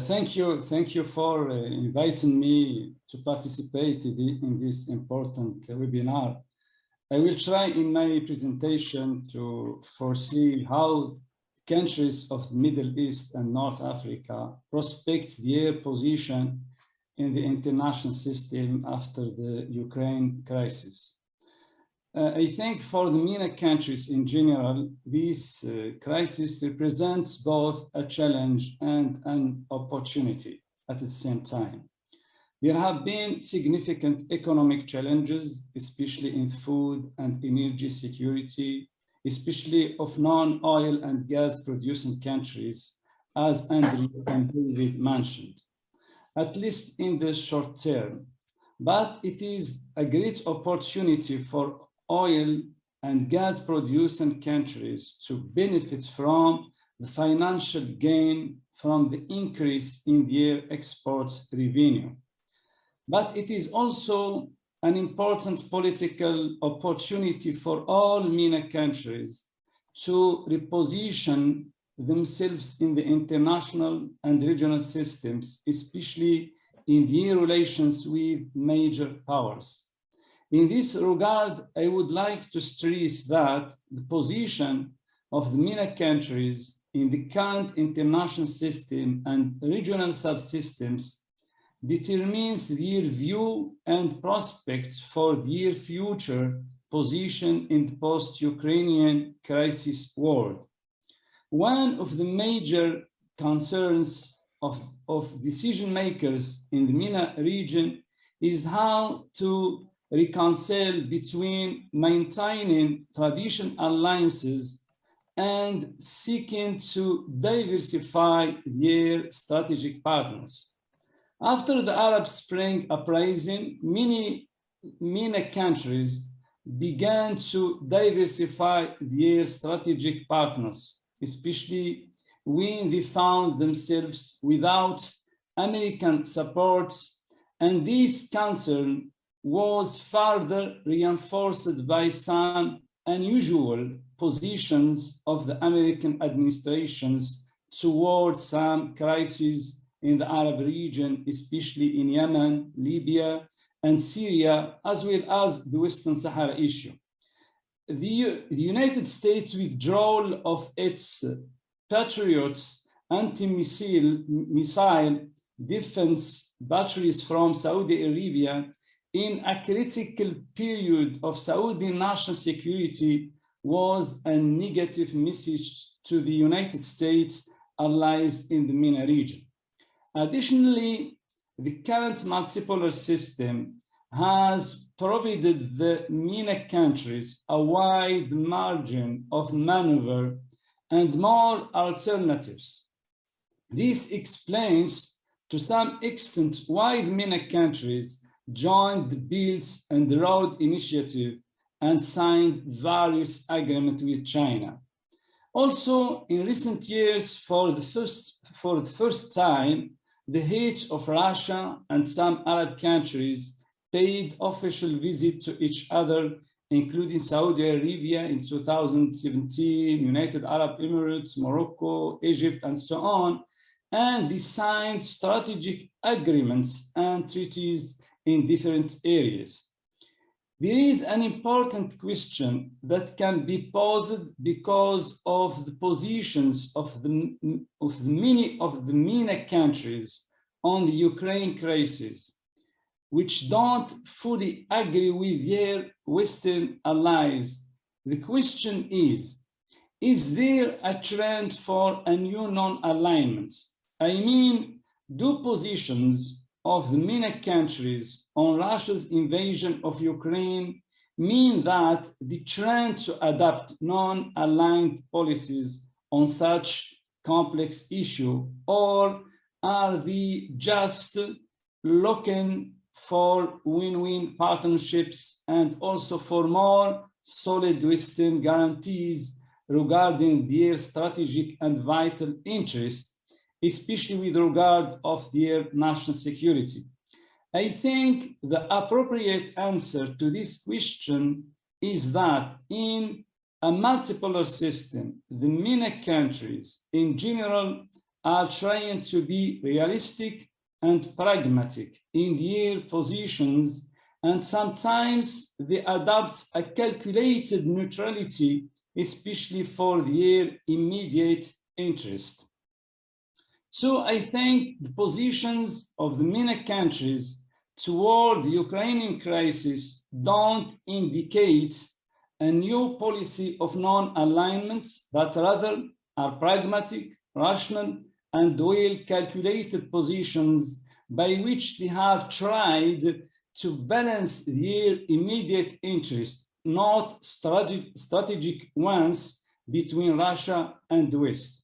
Thank you for inviting me to participate in this important webinar. I will try in my presentation to foresee how countries of the Middle East and North Africa prospect their position in the international system after the Ukraine crisis. I think for the MENA countries in general, this crisis represents both a challenge and an opportunity at the same time. There have been significant economic challenges, especially in food and energy security, especially of non-oil and gas producing countries, as Andrew and David mentioned, at least in the short term. But it is a great opportunity for oil and gas producing countries to benefit from the financial gain from the increase in their exports revenue. But it is also an important political opportunity for all MENA countries to reposition themselves in the international and regional systems, especially in their relations with major powers. In this regard, I would like to stress that the position of the MENA countries in the current international system and regional subsystems determines their view and prospects for their future position in the post-Ukrainian crisis world. One of the major concerns of decision makers in the MENA region is how to reconcile between maintaining traditional alliances and seeking to diversify their strategic partners. After the Arab Spring uprising, many MENA countries began to diversify their strategic partners, especially when they found themselves without American support, and this concern was further reinforced by some unusual positions of the American administrations towards some crises in the Arab region, especially in Yemen, Libya, and Syria, as well as the Western Sahara issue. The United States withdrawal of its Patriot anti-missile defense batteries from Saudi Arabia in a critical period of Saudi national security was a negative message to the United States allies in the MENA region. Additionally, the current multipolar system has provided the MENA countries a wide margin of maneuver and more alternatives. This explains to some extent why the MENA countries joined the Belt and Road Initiative and signed various agreements with China. Also, in recent years, for the first time, the heads of Russia and some Arab countries paid official visits to each other, including Saudi Arabia in 2017, United Arab Emirates, Morocco, Egypt, and so on, and they signed strategic agreements and treaties in different areas. There is an important question that can be posed because of the positions of many of the MENA countries on the Ukraine crisis, which don't fully agree with their Western allies. The question is there a trend for a new non-alignment? I mean, do positions of the MENA countries on Russia's invasion of Ukraine mean that the trend to adopt non-aligned policies on such complex issue, or are they just looking for win-win partnerships and also for more solid Western guarantees regarding their strategic and vital interests, especially with regard of their national security? I think the appropriate answer to this question is that in a multipolar system, the MENA countries in general are trying to be realistic and pragmatic in their positions, and sometimes they adopt a calculated neutrality, especially for their immediate interest. So I think the positions of the MENA countries toward the Ukrainian crisis don't indicate a new policy of non-alignment, but rather are pragmatic, rational, and well-calculated positions by which they have tried to balance their immediate interests, not strategic ones between Russia and the West.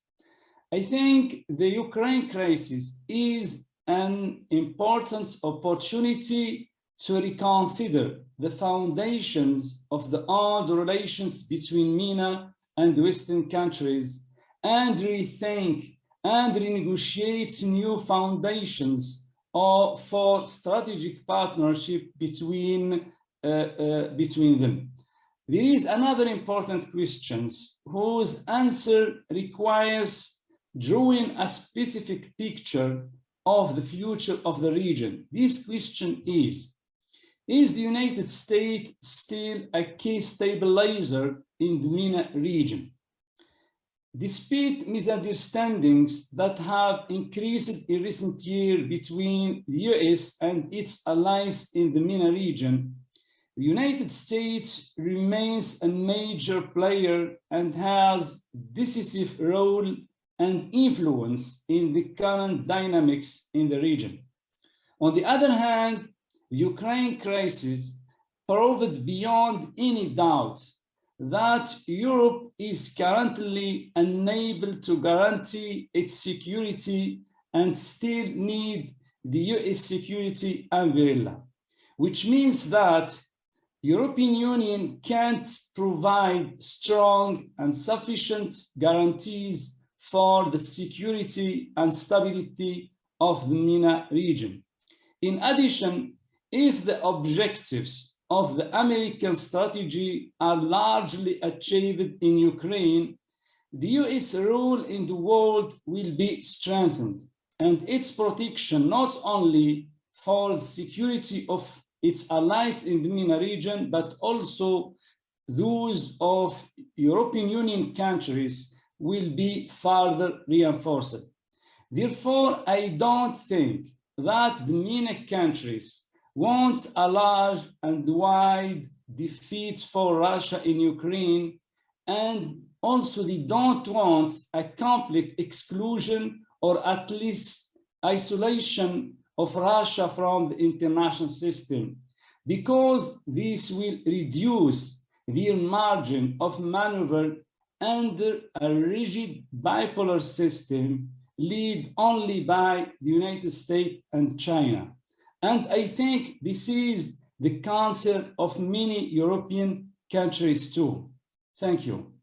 I think the Ukraine crisis is an important opportunity to reconsider the foundations of the old relations between MENA and Western countries and rethink and renegotiate new foundations for strategic partnership between them. There is another important question whose answer requires drawing a specific picture of the future of the region. This question is the United States still a key stabilizer in the MENA region? Despite misunderstandings that have increased in recent years between the US and its allies in the MENA region, the United States remains a major player and has decisive role and influence in the current dynamics in the region. On the other hand, the Ukraine crisis proved beyond any doubt that Europe is currently unable to guarantee its security and still need the US security umbrella, which means that European Union can't provide strong and sufficient guarantees for the security and stability of the MENA region. In addition, if the objectives of the American strategy are largely achieved in Ukraine, the US role in the world will be strengthened, and its protection not only for the security of its allies in the MENA region, but also those of European Union countries will be further reinforced. Therefore, I don't think that the MENA countries want a large and wide defeat for Russia in Ukraine, and also they don't want a complete exclusion or at least isolation of Russia from the international system, because this will reduce their margin of maneuver under a rigid bipolar system led only by the United States and China. And I think this is the concern of many European countries too. Thank you.